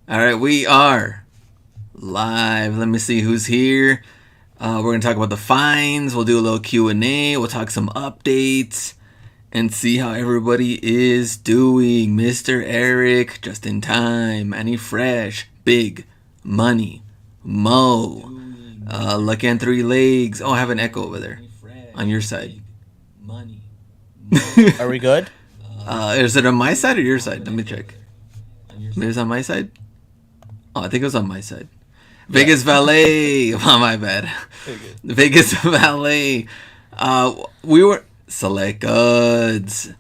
All right, we are live. Let me see who's here. We're going to talk about the finds. We'll do a little Q&A. We'll talk some updates and see how everybody is doing. Mr. Eric, just in time. Annie Fresh, Big Money, Mo, Lucky on Three Legs. Oh, I have an echo over there on your side. Are we good? Is it on my side or your side? Let me check. Maybe it's on my side? Oh, I think it was on my side. Vegas Valet. Oh, my bad. Vegas Valet. We were Select Goods.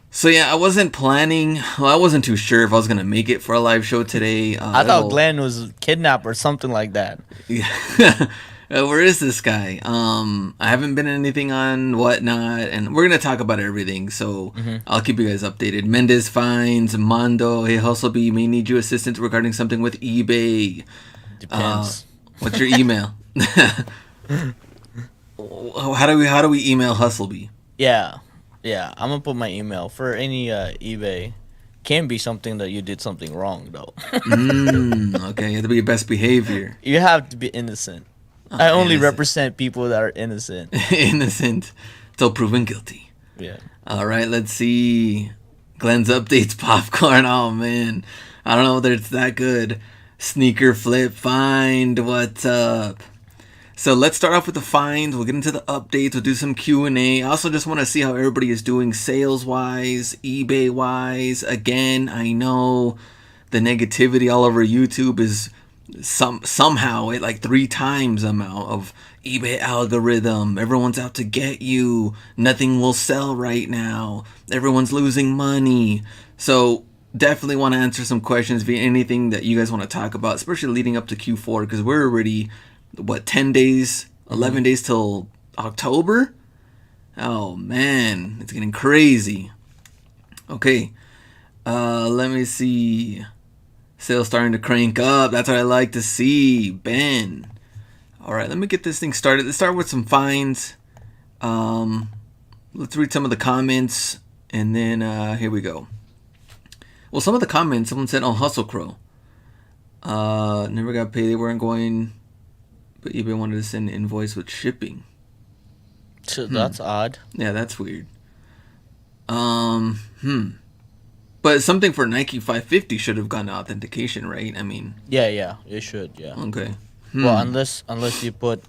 So yeah, I wasn't planning. Well, I wasn't too sure if I was gonna make it for a live show today. I thought Glenn was kidnapped or something like that. Yeah. Where is this guy? I haven't been in anything on whatnot, and we're gonna talk about everything. So I'll keep you guys updated. Mendez finds Mondo. Hey, Hustlebee, may need you assistance regarding something with eBay. Depends. What's your email? How do we email Hustlebee? Yeah. I'm gonna put my email for any eBay. Can be something that you did something wrong though. Okay, you have to be your best behavior. You have to be innocent. I only represent people that are innocent. Innocent till proven guilty. Yeah. All right, let's see. Glenn's updates popcorn. Oh man, I don't know whether it's that good. Sneaker flip find. What's up? So let's start off with the finds. We'll get into the updates. We'll do some Q&A. I also just want to see how everybody is doing sales-wise, eBay-wise. Again, I know the negativity all over YouTube is somehow at like 3 times the amount of eBay algorithm. Everyone's out to get you. Nothing will sell right now. Everyone's losing money. So definitely want to answer some questions via anything that you guys want to talk about, especially leading up to Q4, because we're already 10 days, 11 days till October. Oh man, it's getting crazy. Okay, let me see. Sales starting to crank up. That's what I like to see. Ben. All right, let me get this thing started. Let's start with some finds. Let's read some of the comments, and then here we go. Well, some of the comments, someone said on Hustle Crow. Never got paid. They weren't going, but eBay wanted to send an invoice with shipping. So that's odd. Yeah, that's weird. But something for Nike 550 should have gone to authentication, right? I mean. Yeah, it should. Yeah. Okay. Well, unless you put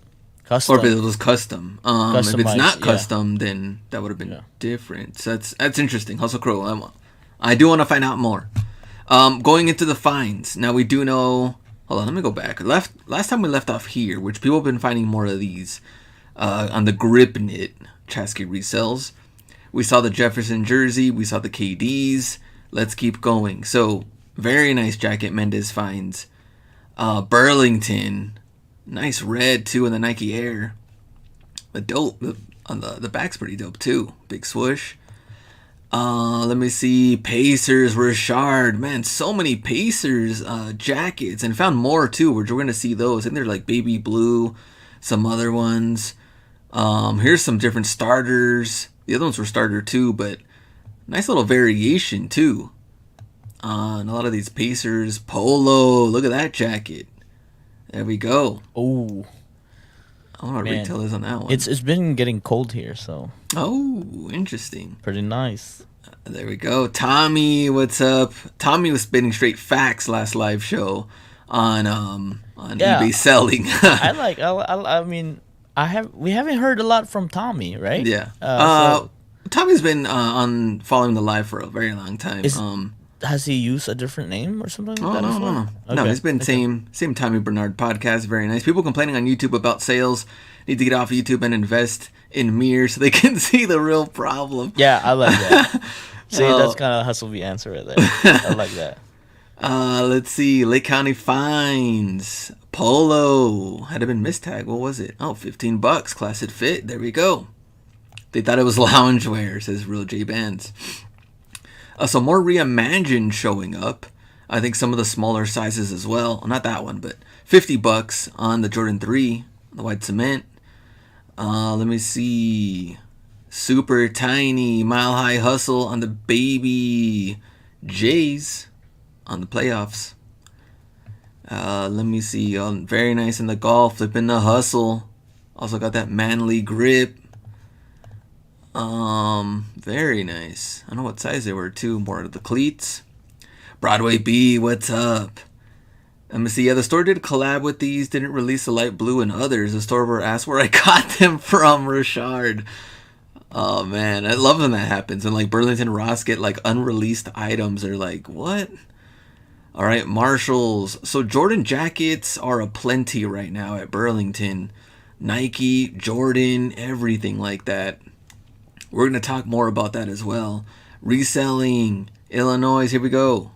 custom. Or if it was custom. If it's not yeah. custom, then that would have been different. So that's interesting. Hustle Crow. I do want to find out more. Going into the finds. Now we do know. Hold on, let me go back. Last time we left off here, which people have been finding more of these on the grip knit Chasky resells. We saw the Jefferson jersey. We saw the KDs. Let's keep going. So very nice jacket Mendez finds. Burlington, nice red too in the Nike Air. The dope on the back's pretty dope too. Big swoosh. Let me see. Pacers, Richard. Man, so many Pacers jackets, and found more too. We're gonna see those. I think they're like baby blue, some other ones. Here's some different starters. The other ones were starter too, but nice little variation too. And a lot of these Pacers polo. Look at that jacket. There we go. Oh. I don't know what retail is on that one. It's been getting cold here, so. Oh, interesting. Pretty nice. There we go. Tommy, what's up? Tommy was spitting straight facts last live show on eBay selling. We haven't heard a lot from Tommy, right? Yeah. Tommy's been on following the live for a very long time. Has he used a different name or something like that? No. Okay. No, he's been same Tommy Bernard podcast. Very nice. People complaining on YouTube about sales need to get off YouTube and invest in mirrors so they can see the real problem. Yeah, I like that. See, that's kind of Hustlebee answer right there. I like that. Let's see. Lake County finds polo. Had it been mistag, what was it? Oh, $15. Classic fit. There we go. They thought it was loungewear, says Real J Bands. So more reimagined showing up. I think some of the smaller sizes as well. Well, not that one, but $50 on the Jordan 3, the white cement. Let me see. Super tiny Mile High Hustle on the baby Jays on the playoffs. Let me see. Very nice in the golf. Flipping the hustle. Also got that manly grip. Very nice. I don't know what size they were too. More of the cleats. Broadway B, what's up? Let me see. Yeah, the store did collab with these. Didn't release the light blue and others. The store were asked where I got them from, Richard. Oh man, I love when that happens. When like Burlington Ross get like unreleased items. They're like, what? All right, Marshalls. So Jordan jackets are aplenty right now at Burlington. Nike, Jordan, everything like that. We're going to talk more about that as well. Reselling. Illinois, here we go.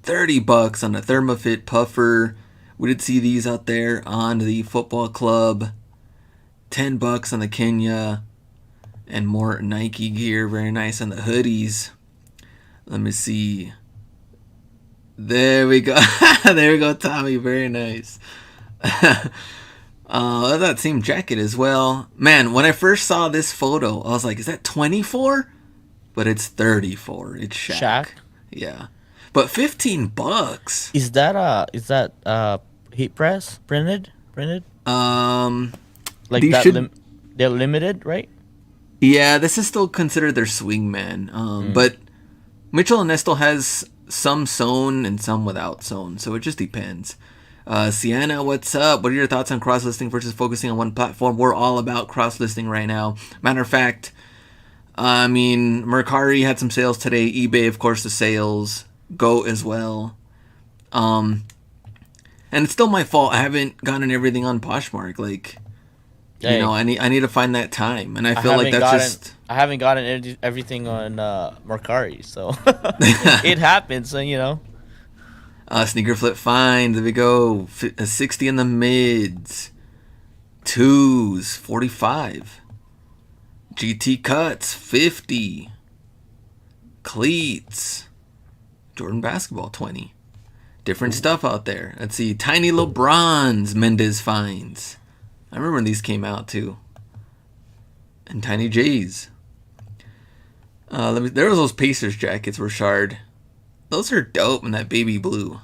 $30 on a Thermofit puffer. We did see these out there on the football club. $10 on the Kenya. And more Nike gear. Very nice on the hoodies. Let me see. There we go. There we go, Tommy. Very nice. That same jacket as well. Man, when I first saw this photo, I was like, is that 24? But it's 34. It's Shaq. Yeah. But $15. Is that heat press printed? Like these that they're limited, right? Yeah, this is still considered their swingman. But Mitchell and Nestle has some sewn and some without sewn, so it just depends. Sienna, what's up? What are your thoughts on cross-listing versus focusing on one platform? We're all about cross-listing right now. Matter of fact, I mean, Mercari had some sales today. eBay, of course, the sales. Go as well. And it's still my fault. I haven't gotten everything on Poshmark. Like, hey, you know, I need to find that time, and I feel like that's I haven't gotten everything on Mercari, so it happens, and you know. Sneaker flip find. There we go. 60 in the mids. Twos, 45. GT cuts, 50. Cleats. Jordan basketball, 20. Different stuff out there. Let's see. Tiny LeBrons, Mendez finds. I remember when these came out too. And Tiny J's. There was those Pacers jackets, Richard. Those are dope in that baby blue.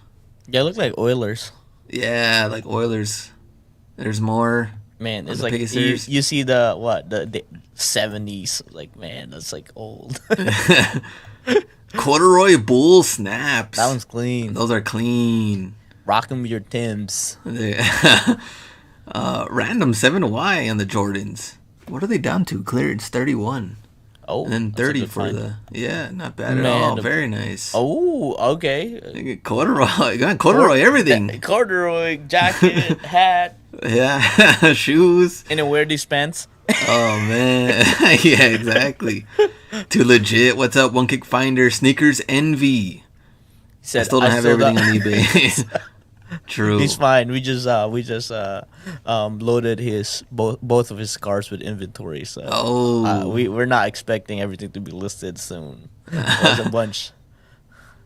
Yeah, they look like Oilers. Yeah, like Oilers. There's more. Man, it's like you see the 70s. Like, man, that's like old. Corduroy Bull snaps. That one's clean. Those are clean. Rock 'em with your Timbs. Random 7Y on the Jordans. What are they down to? Clearance 31. Oh, and then 30 for find. Not bad at all. Very nice. Oh, okay. Corduroy, got corduroy everything. Corduroy jacket, hat. Yeah, shoes. And then wear these pants. Oh man, yeah, exactly. Too legit. What's up, One Kick Finder? Sneakers Envy. Said, I still don't have everything on eBay. True. He's fine. We just loaded both of his cars with inventory, so we're not expecting everything to be listed soon. There's a bunch.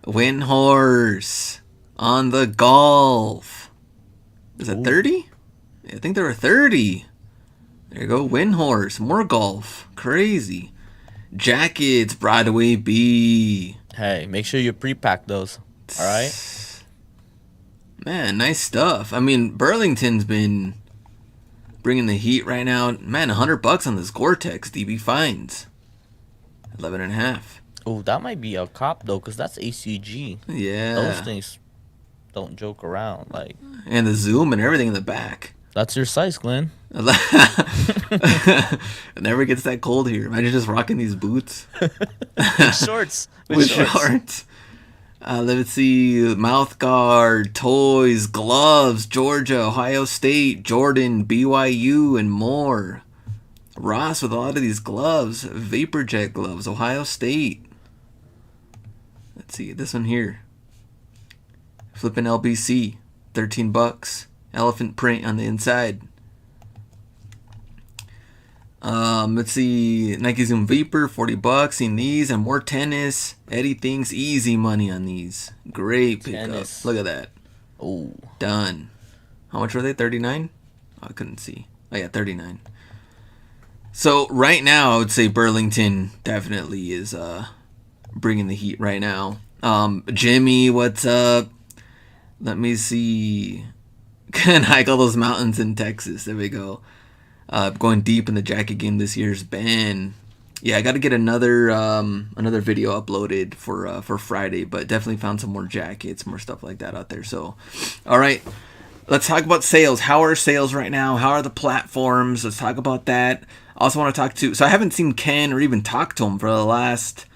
Windhorse on the golf. Is that 30? I think there were 30. There you go, Windhorse, more golf, crazy. Jackets, Broadway B. Hey, make sure you pre-pack those. All right. Man, nice stuff. I mean, Burlington's been bringing the heat right now. Man, $100 on this Gore-Tex DB finds. 11.5. Oh, that might be a cop though, cause that's ACG. Yeah. Those things don't joke around, like. And the zoom and everything in the back. That's your size, Glenn. It never gets that cold here. Imagine just rocking these boots. Shorts. With shorts. Let's see. Mouth guard, toys, gloves, Georgia, Ohio State, Jordan, BYU, and more. Ross with a lot of these gloves. Vapor Jet gloves, Ohio State. Let's see. This one here. Flipping LBC. $13. Elephant print on the inside. Let's see. Nike Zoom Vapor, $40. Seen these and more tennis. Eddie thinks easy money on these. Great pickup. Look at that. Oh, done. How much were they? 39? Oh, I couldn't see. Oh yeah, 39. So right now, I would say Burlington definitely is bringing the heat right now. Jimmy, what's up? Let me see. Can hike all those mountains in Texas. There we go. Going deep in the jacket game this year's been. Yeah, I got to get another video uploaded for Friday, but definitely found some more jackets, more stuff like that out there. So, all right, let's talk about sales. How are sales right now? How are the platforms? Let's talk about that. I also want to talk to. So I haven't seen Ken or even talked to him for the last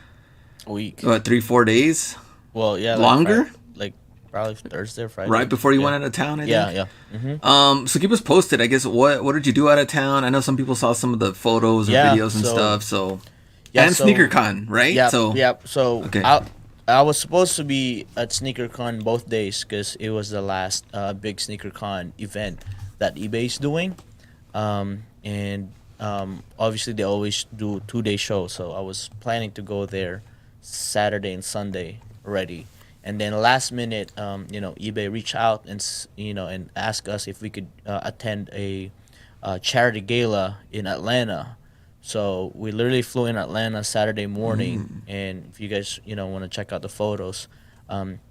week. What, 3-4 days? Well, yeah, longer. Like probably Thursday or Friday. Right before you went out of town, I think. Yeah. Mm-hmm. So keep us posted. I guess what did you do out of town? I know some people saw some of the photos or videos and stuff. So and SneakerCon, right? Yeah. So okay. I was supposed to be at SneakerCon both days because it was the last big SneakerCon event that eBay's doing, and obviously they always do 2-day shows. So I was planning to go there Saturday and Sunday already. And then last minute, eBay reached out and asked us if we could attend a charity gala in Atlanta. So we literally flew in Atlanta Saturday morning, and if you guys want to check out the photos,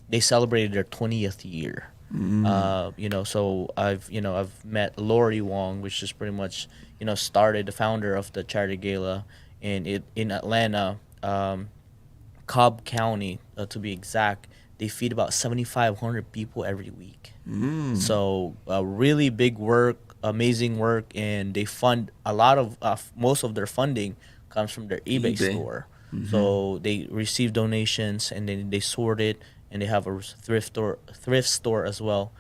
they celebrated their 20th year. So I've met Lori Wong, which is pretty much started the founder of the charity gala, in Atlanta, Cobb County to be exact. They feed about 7,500 people every week. So really big work, amazing work, and they fund a lot of most of their funding comes from their eBay store. So they receive donations and then they sort it, and they have a thrift store as well.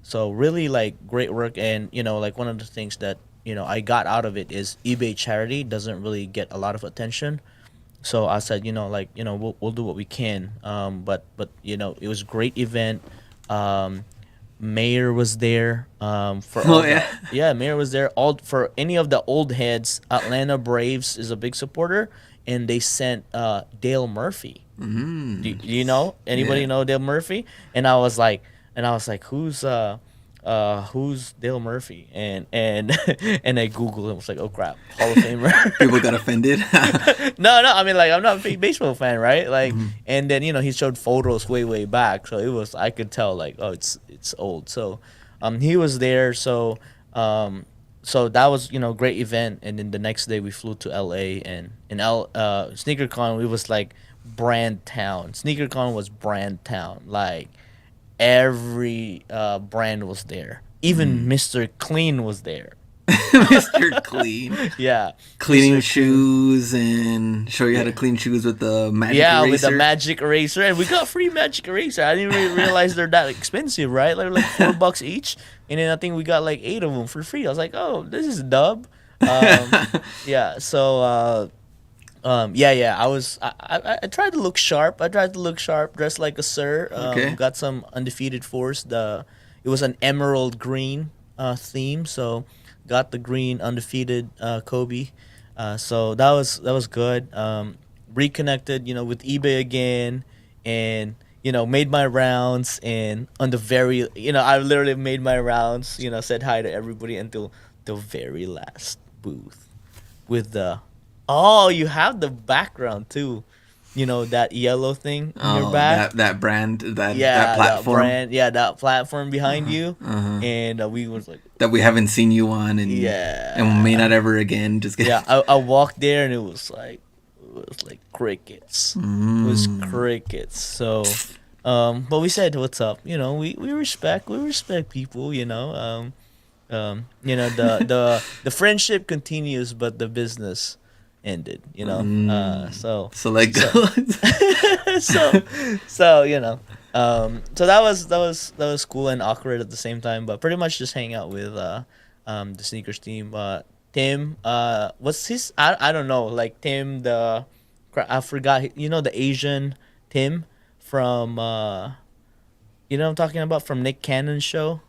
So really like great work, and like one of the things that I got out of it is eBay charity doesn't really get a lot of attention. So I said, we'll do what we can. But it was a great event. Mayor was there. Mayor was there. All for any of the old heads. Atlanta Braves is a big supporter, and they sent Dale Murphy. Do you know anybody know Dale Murphy? And I was like, who's Dale Murphy? And and I Googled him. I was like, oh crap, Hall of Famer. People got offended. No, I mean, like, I'm not a big baseball fan, right? Like, and then he showed photos way back, so I could tell like, oh, it's old. So he was there. So that was great event. And then the next day we flew to LA, and in SneakerCon, it was like brand town. SneakerCon was brand town, like every brand was there. Even Mr. Clean was there. Mr. Clean. Yeah. Cleaning Mr. shoes and show you how to clean shoes with the magic eraser. Yeah, with the magic eraser. And we got free magic eraser. I didn't really realize they're that expensive, right? They're like $4 each. And then I think we got like 8 of them for free. I was like, oh, this is a dub. Yeah. So I tried to look sharp. Dressed like a sir. Got some undefeated force. It was an emerald green theme, so got the green undefeated Kobe. So that was good. Reconnected, with eBay again, and made my rounds. And on the very, I literally made my rounds. Said hi to everybody until the very last booth with the. Oh, you have the background too. That yellow thing in your back. That brand, that platform. That platform behind you. And we was like that we haven't seen you on, and and may not ever again. Just I walked there and it was like crickets. It was crickets. So, but we said, "What's up?" We respect people. The friendship continues, but the business ended, so like so so that was cool and awkward at the same time, but pretty much just hang out with the sneakers team. Tim, what's his, I don't know, like Tim, I forgot, the Asian Tim from I'm talking about, from Nick Cannon's show,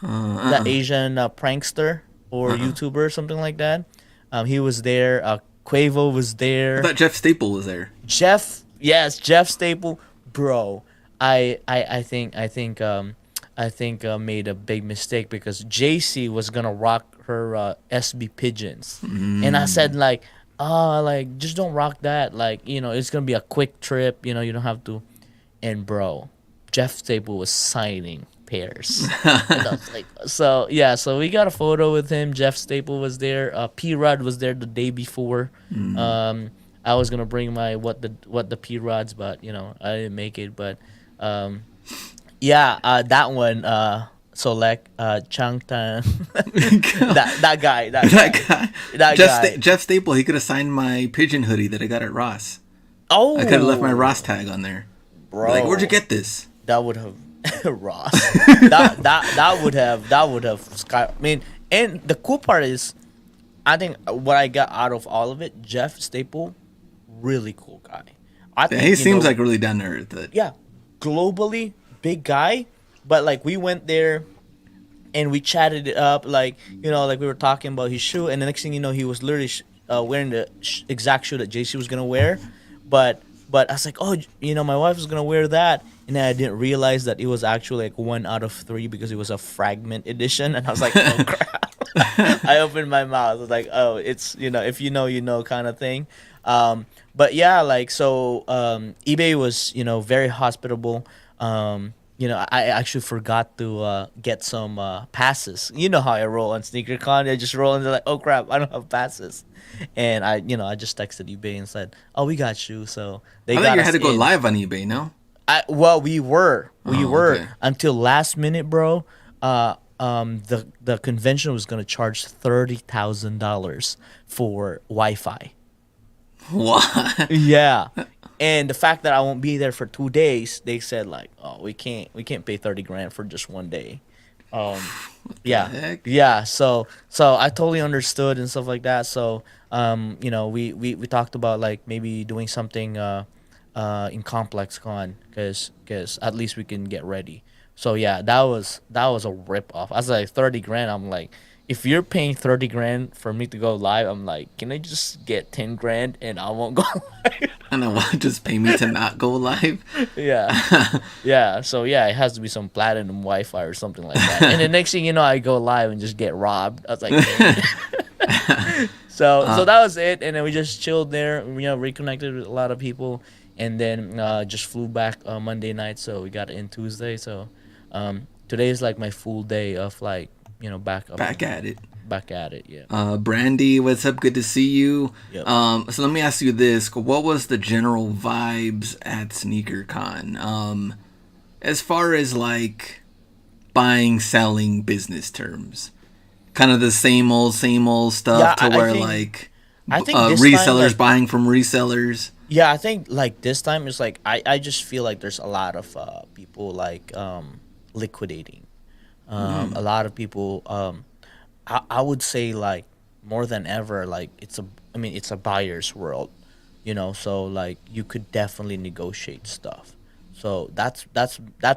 the Asian prankster or YouTuber, something like that. He was there. Quavo was there. I thought Jeff Staple was there. Jeff Staple, bro. I think made a big mistake because JC was gonna rock her SB Pigeons, and I said like just don't rock that. Like it's gonna be a quick trip. You don't have to. And bro, Jeff Staple was signing pairs. And I was like, so yeah, so we got a photo with him. Jeff Staple was there. P Rod was there the day before. Um, I was gonna bring my what the P Rods, but I didn't make it. But um, yeah, that one. Solek, Changtan, that guy, that That guy, guy, that guy. Jeff Staple, he could have signed my pigeon hoodie that I got at Ross. I could have left my Oh, Ross tag on there. Be like, where'd you bro, get this? that would have Ross. That would have sky. I mean, and the cool part is, I think what I got out of all of it, Jeff Staple, really cool guy. I Yeah, think he seems like really down to earth. yeah, globally big guy, but like we went there and we chatted it up, like like we were talking about his shoe, and the next thing you know, he was literally wearing the exact shoe that JC was gonna wear, but I was like, oh, my wife was gonna wear that, and then I didn't realize that it was actually like 1 out of 3 because it was a fragment edition, and I was like, oh crap. I opened my mouth. I was like, oh, it's if you know kind of thing. But yeah, like so, eBay was very hospitable. I actually forgot to get some passes. You know how I roll on SneakerCon. I just roll and they're like, oh crap, I don't have passes. And I just texted eBay and said, oh, we got you. So they I thought got you us had to go in. live on eBay, no? Well, we were Okay. until last minute, bro. The convention was gonna charge $30,000 for Wi-Fi. What? Yeah. And the fact that I won't be there for 2 days, they said like, oh, we can't pay 30 grand for just one day. Um, yeah, heck? yeah. So I totally understood and stuff like that. So we talked about like maybe doing something in Complex Con because at least we can get ready. So yeah, that was a rip off. I was like 30 grand. I'm like, if you're paying 30 grand for me to go live, I'm like, can I just get 10 grand and I won't go live? And then what? Just pay me to not go live? Yeah. Yeah. So yeah, it has to be some platinum Wi-Fi or something like that. And the next thing you know, I go live and just get robbed. I was like, dang. So that was it, and then we just chilled there. Reconnected with a lot of people, and then just flew back Monday night. So we got in Tuesday. So today is like my full day of like back up, Back at it. back at it. Yeah. Brandy, what's up? Good to see you. Yep. So let me ask you this: what was the general vibes at SneakerCon? As far as like buying, selling, business terms, kind of the same old stuff Yeah, to I where think like I think this time, resellers like, buying from resellers. yeah, I think like this time is like I just feel like there's a lot of people like liquidating. A lot of people. I would say like more than ever, like it's a buyer's world, So like you could definitely negotiate stuff. So that's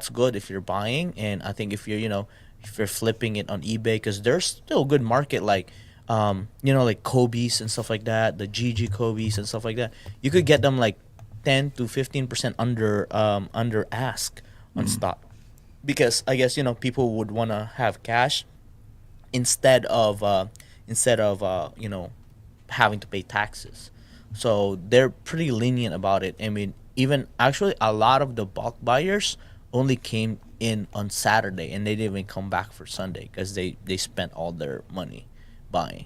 good if you're buying, and I think if you're flipping it on eBay, because there's still a good market, like like Kobe's and stuff like that, the GG Kobe's and stuff like that. You could get them like 10 to 15% under ask on stock, because I guess people would want to have cash instead of having to pay taxes. So they're pretty lenient about it. I mean, even actually a lot of the bulk buyers only came in on Saturday, and they didn't even come back for Sunday because they spent all their money buying.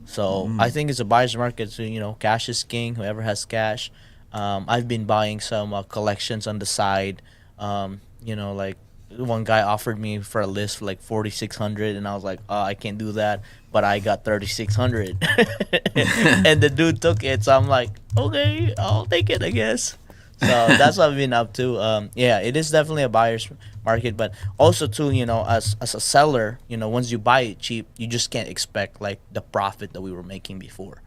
So I think it's a buyer's market. So cash is king. Whoever has cash. I've been buying some collections on the side. Like one guy offered me for a list for like 4,600, and I was like, oh, I can't do that, but I got 3,600, and the dude took it. So I'm like, okay, I'll take it, I guess. So that's what I've been up to. Yeah, it is definitely a buyer's market, but also too, as a seller, once you buy it cheap, you just can't expect like the profit that we were making before.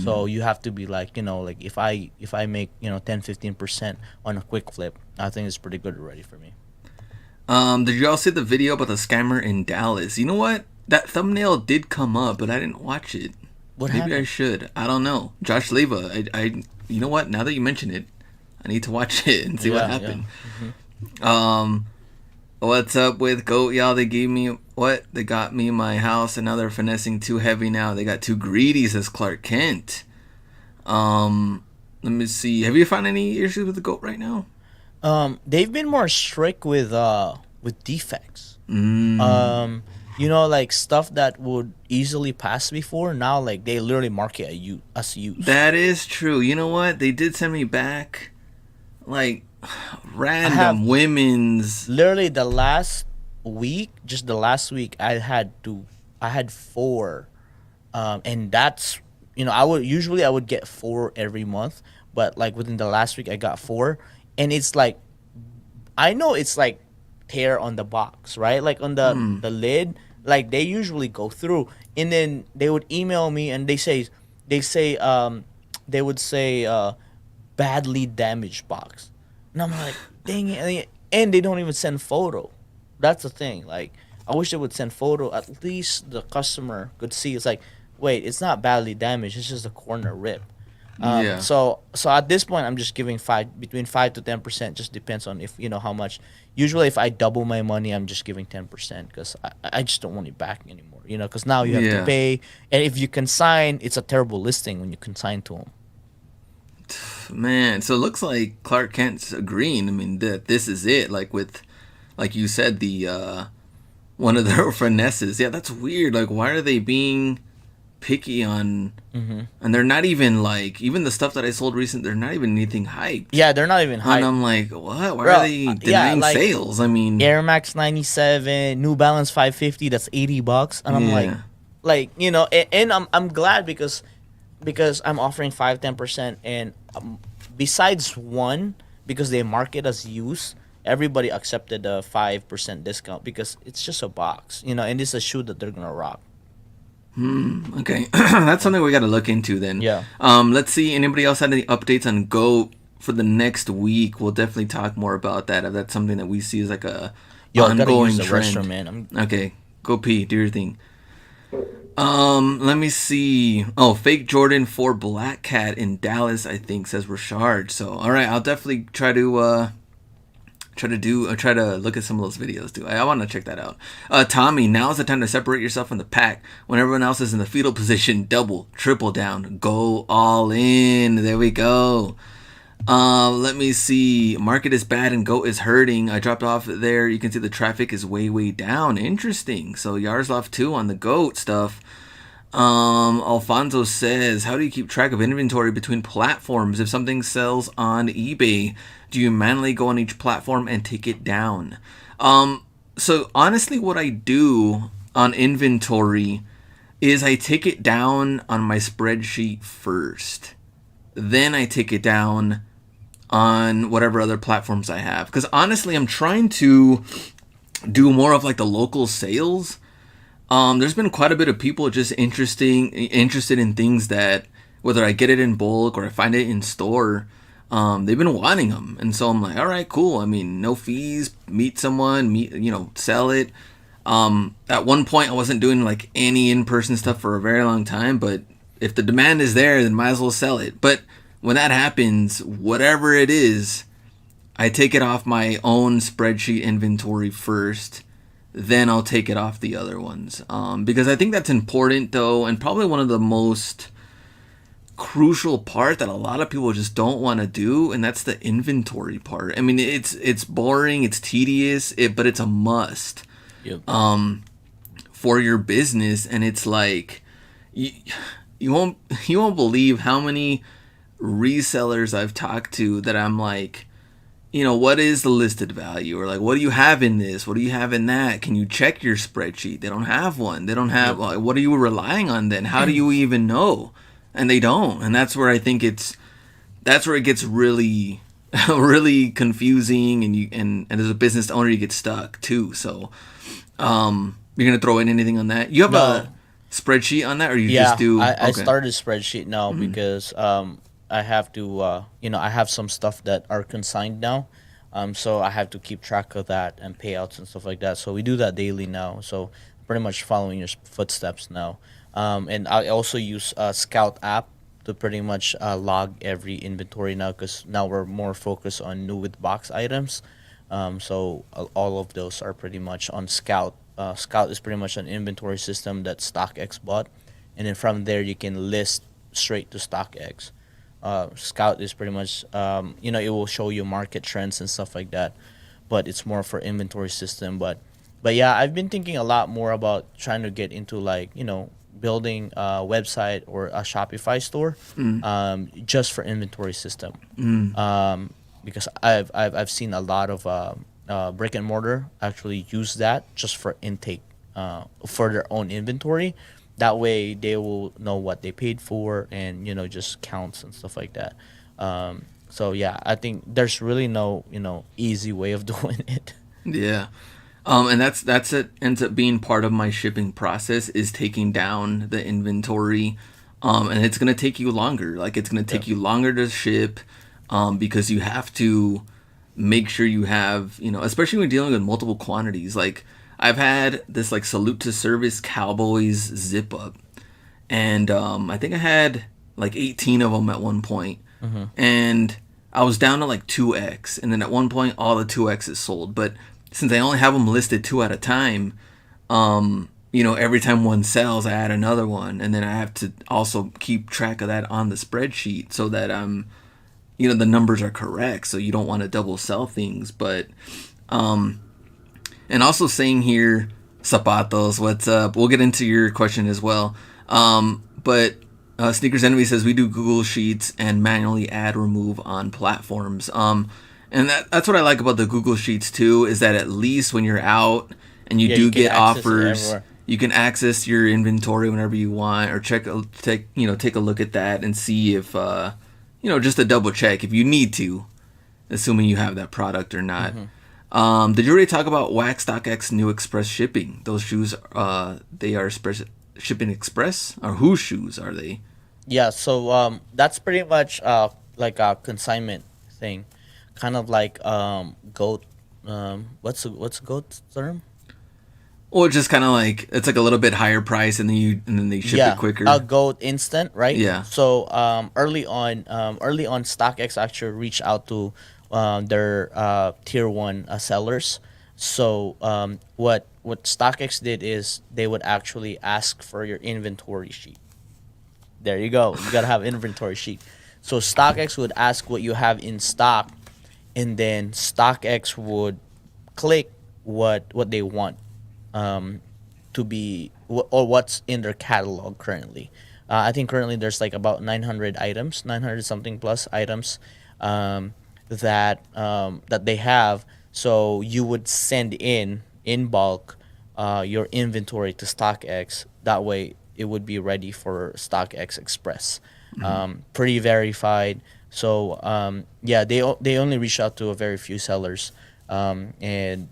So you have to be like, like if I make 10-15% on a quick flip, I think it's pretty good already for me. Did you all see the video about the scammer in Dallas? You know what? That thumbnail did come up, but I didn't watch it. What Maybe I happened? should. I don't know. Josh Leva. You know what? Now that you mention it, I need to watch it and see what Yeah, happened. yeah. What's up with Goat? Y'all, they gave me what? They got me my house, and now they're finessing too heavy. Now they got too greedy, says Clark Kent. Let me see. Have you found any issues with the Goat right now? They've been more strict with defects. Mm. Um, like stuff that would easily pass before. Now, like they literally market as used. That is true. You know what? They did send me back like I have random women's. literally just the last week, I had four, and that's I would get four every month, but like within the last week I got four, and it's like I know it's like tear on the box, right? Like on the lid, like they usually go through, and then they would email me and they say they would say badly damaged box, and I'm like, dang it, and they don't even send photo. That's the thing. Like I wish they would send photo. At least the customer could see. It's like, wait, it's not badly damaged. It's just a corner rip. Yeah. So at this point, I'm just giving between 5 to 10%. Just depends on if how much. Usually, if I double my money, I'm just giving 10% because I just don't want it back anymore. Because now you have to Yeah. pay, and if you consign, it's a terrible listing when you consign to them. Man, so it looks like Clark Kent's agreeing. I mean, that this is it. Like with, like you said, the one of their finesses. Yeah, that's weird. Like, why are they being picky on? Mm-hmm. And they're not even like even the stuff that I sold recent. They're not even anything hyped. Yeah, they're not even And hyped. I'm like, what? Why Bro, are they yeah, denying like sales? I mean, Air Max 97, New Balance 550. That's $80, and I'm yeah, and I'm glad because I'm offering 5-10%, and besides one, because they mark it as use, everybody accepted the 5% discount because it's just a box, and it's a shoe that they're gonna rock. okay, that's something we got to look into then. Yeah. Let's see. Anybody else had any updates on Go for the next week? We'll definitely talk more about that. If that's something that we see as like a Yo, I gotta use ongoing the trend. restroom, man. Okay, go pee, do your thing. Let me see. Oh, fake Jordan for Black Cat in Dallas, I think, says Rashard. So, all right, I'll definitely try to look at some of those videos too. I want to check that out. Tommy, now's the time to separate yourself from the pack. When everyone else is in the fetal position, double, triple down, go all in. There we go. Let me see. Market is bad and goat is hurting. I dropped off there. You can see the traffic is way down. Interesting. So Yaroslav too on the goat stuff. Alfonso says, how do you keep track of inventory between platforms? If something sells on eBay, do you manually go on each platform and take it down? So honestly, what I do on inventory is I take it down on my spreadsheet first. Then I take it down on whatever other platforms I have. Because honestly, I'm trying to do more of like the local sales. There's been quite a bit of people just interested in things that whether I get it in bulk or I find it in store, they've been wanting them, and so I'm like, all right, cool. I mean, no fees. Meet someone, sell it. At one point, I wasn't doing like any in-person stuff for a very long time, but if the demand is there, then might as well sell it. But when that happens, whatever it is, I take it off my own spreadsheet inventory first, then I'll take it off the other ones. Because I think that's important though, and probably one of the most crucial part that a lot of people just don't want to do, and that's the inventory part. I mean, it's boring, it's tedious, but it's a must. Yep. For your business, and it's like you won't believe how many resellers I've talked to that I'm like, what is the listed value? Or like, what do you have in this? What do you have in that? Can you check your spreadsheet? They don't have one. They don't have, what are you relying on then? How do you even know? And they don't. And that's where I think that's where it gets really, really confusing. And as a business owner, you get stuck too. So, you're going to throw in anything on that? You have a spreadsheet on that, or you just do? I started a spreadsheet now because I have to I have some stuff that are consigned now, so I have to keep track of that and payouts and stuff like that. So we do that daily now. So pretty much following your footsteps now, and I also use Scout app to pretty much log every inventory now because now we're more focused on new with box items. So all of those are pretty much on Scout. Scout is pretty much an inventory system that StockX bought, and then from there you can list straight to StockX. Scout is pretty much, it will show you market trends and stuff like that, but it's more for inventory system. But yeah, I've been thinking a lot more about trying to get into, like, building a website or a Shopify store, just for inventory system. Because I've seen a lot of brick and mortar actually use that just for intake, for their own inventory. That way they will know what they paid for, and just counts and stuff like that. So yeah, I think there's really no easy way of doing it. Yeah. And that's it ends up being part of my shipping process is taking down the inventory. And it's gonna take you longer. Like it's gonna Yeah. take you longer to ship, because you have to make sure you have, especially when dealing with multiple quantities. Like I've had this like salute to service Cowboys zip up, and I think I had like 18 of them at one point, and I was down to like 2x, and then at one point all the 2x is sold. But since I only have them listed two at a time, every time one sells, I add another one, and then I have to also keep track of that on the spreadsheet so that the numbers are correct. So you don't want to double sell things, but and also saying here, Zapatos, what's up? We'll get into your question as well. But Sneakers Enemy says we do Google Sheets and manually add remove on platforms. And that's what I like about the Google Sheets too, is that at least when you're out and you Yeah, do you can get access it offers, everywhere. you can access your inventory whenever you want, or take a look at that and see if just to double check if you need to, assuming you have that product or not. Did you already talk about Wax StockX new express shipping? Those shoes, they are shipping express, or whose shoes are they? Yeah, so that's pretty much like a consignment thing, kind of like goat. What's goat term? Or just kind of like it's like a little bit higher price, and then they ship it Yeah, quicker. a goat instant, right? Yeah. So early on, StockX actually reached out to their tier one sellers. So what StockX did is they would actually ask for your inventory sheet. There you go. You gotta have inventory sheet. So StockX would ask what you have in stock, and then StockX would click what they want, to be, or what's in their catalog currently. I think currently there's like about 900 items, 900 something plus items, that they have. So you would send in bulk your inventory to StockX. That way it would be ready for StockX Express. Pretty verified. So yeah, they only reach out to a very few sellers, and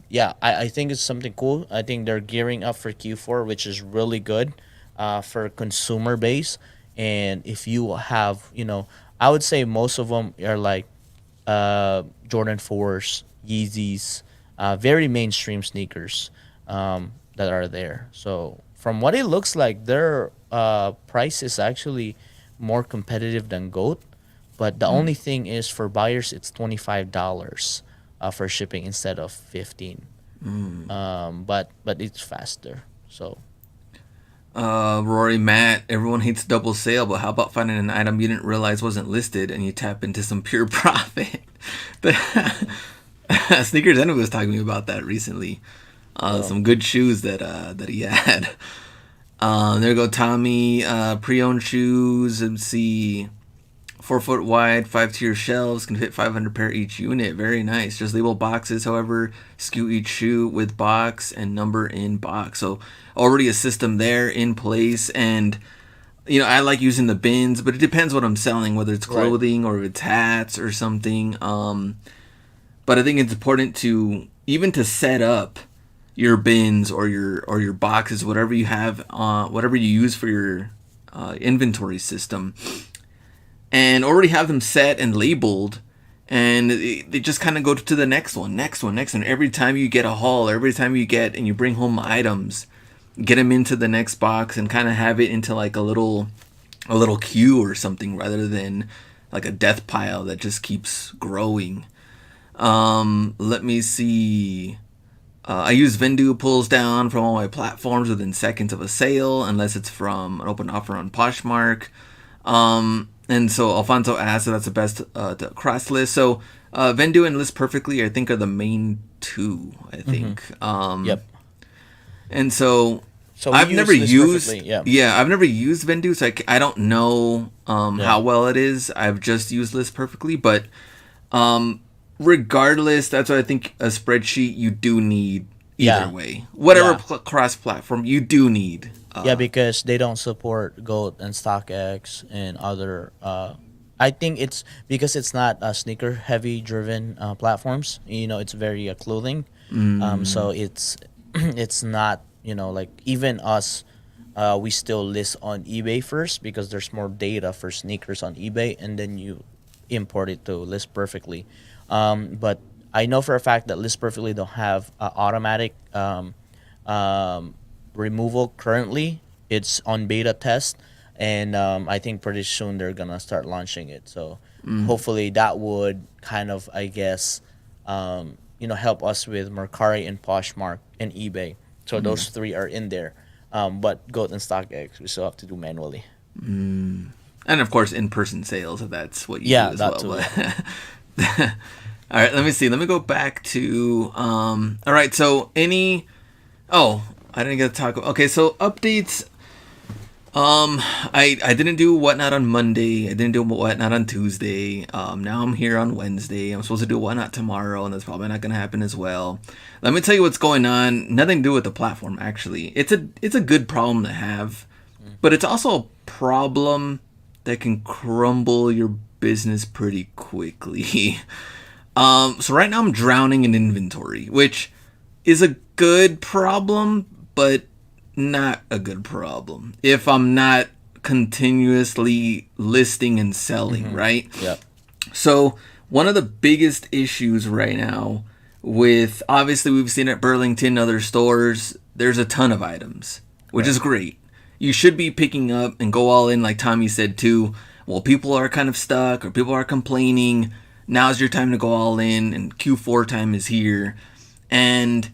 yeah, I think it's something cool. I think they're gearing up for Q4, which is really good for consumer base. And if you have, I would say most of them are like Jordan 4s, Yeezys, very mainstream sneakers that are there. So from what it looks like, their price is actually more competitive than GOAT. But the only thing is, for buyers, it's $25 for shipping instead of 15. But it's faster. So Rory, Matt, everyone hates double sale, but how about finding an item you didn't realize wasn't listed and you tap into some pure profit? Sneakers Enemy was talking to me about that recently. Some good shoes that he had. There go Tommy. Pre-owned shoes. Let's see. 4 foot wide, 5-tier shelves, can fit 500 pair each unit. Very nice. Just label boxes, however, skew each shoe with box and number in box. So already a system there in place. And I like using the bins, but it depends what I'm selling, whether it's Right. clothing or if it's hats or something. But I think it's important to even to set up your bins or your boxes, whatever you have, whatever you use for your inventory system, and already have them set and labeled, and they just kind of go to the next one. Every time you get a haul, every time you get and you bring home items, get them into the next box and kind of have it into like a little queue or something, rather than like a death pile that just keeps growing. Let me see. I use Vendu pulls down from all my platforms within seconds of a sale, unless it's from an open offer on Poshmark. And so Alfonso asked if that's the best to cross list. So Vendu and List Perfectly, I think, are the main two. I Mm-hmm. think. Yep. And so So we I've never use this used. perfectly. Yeah. Yeah, I've never used Vendu, so I don't know Yeah. how well it is. I've just used List Perfectly, but regardless, that's why I think a spreadsheet you do need either Yeah. way. Whatever Yeah. cross platform you do need. Yeah, because they don't support Goat and StockX and other. I think it's because it's not sneaker heavy driven platforms. It's very clothing. So it's it's not like even us. We still list on eBay first because there's more data for sneakers on eBay, and then you import it to List Perfectly. But I know for a fact that List Perfectly don't have automatic um, removal currently. It's on beta test, and I think pretty soon they're gonna start launching it. So hopefully that would kind of, I guess, help us with Mercari and Poshmark and eBay. So those three are in there. But Goat and StockX, we still have to do manually. And of course, in-person sales, if that's what you do Yeah, as that well. too. Yeah. But all right, let me see. Let me go back to. All right, so any. Oh, I didn't get to talk. Okay, so updates. I didn't do whatnot on Monday. I didn't do whatnot on Tuesday. Now I'm here on Wednesday. I'm supposed to do whatnot tomorrow, and that's probably not gonna happen as well. Let me tell you what's going on. Nothing to do with the platform, actually. It's a good problem to have, but it's also a problem that can crumble your business pretty quickly. So right now I'm drowning in inventory, which is a good problem, but not a good problem if I'm not continuously listing and selling, right? Yep. So one of the biggest issues right now with, obviously we've seen at Burlington, other stores, there's a ton of items, which is great. You should be picking up and go all in, like Tommy said too. Well, people are kind of stuck or people are complaining. Now's your time to go all in, and Q4 time is here. And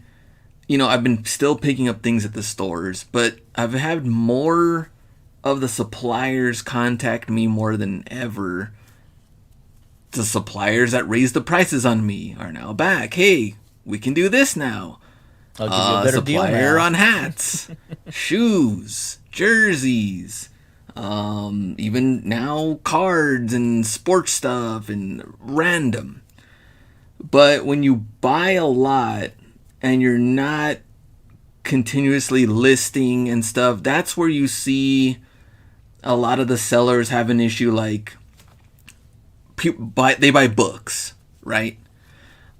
I've been still picking up things at the stores, but I've had more of the suppliers contact me more than ever. The suppliers that raised the prices on me are now back. Hey, we can do this now. I'll give you a better deal Supplier now. on hats, shoes, jerseys, even now cards and sports stuff and random. But when you buy a lot and you're not continuously listing and stuff, that's where you see a lot of the sellers have an issue. Like they buy books, right?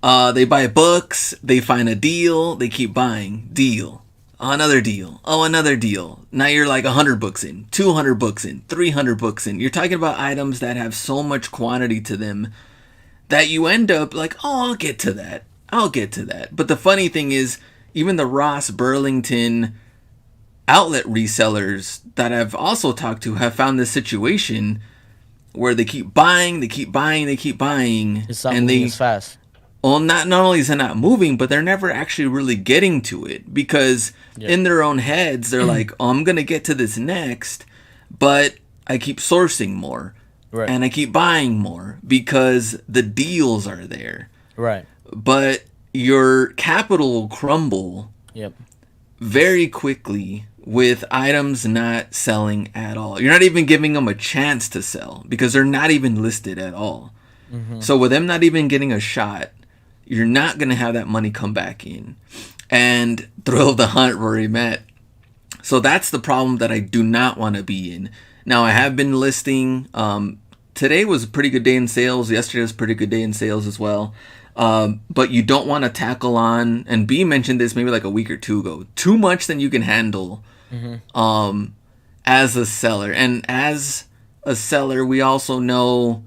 They buy books, they find a deal, they keep buying. Deal. Another deal. Oh, another deal. Now you're like 100 books in, 200 books in, 300 books in. You're talking about items that have so much quantity to them that you end up like, oh, I'll get to that. I'll get to that. But the funny thing is, even the Ross Burlington outlet resellers that I've also talked to have found this situation where they keep buying, they keep buying, they keep buying, It's not and moving as fast. well, not only is it not moving, but they're never actually really getting to it because in their own heads they're like, oh, I'm gonna get to this next, but I keep sourcing more, Right. and I keep buying more because the deals are there. Right. But your capital will crumble Yep. very quickly with items not selling at all. You're not even giving them a chance to sell because they're not even listed at all. So with them not even getting a shot, you're not going to have that money come back in. And thrill of the hunt, Rory Matt. So that's the problem that I do not want to be in. Now, I have been listing. Today was a pretty good day in sales. Yesterday was a pretty good day in sales as well. But you don't want to tackle on, and B mentioned this maybe like a week or two ago, too much than you can handle as a seller. And as a seller, we also know,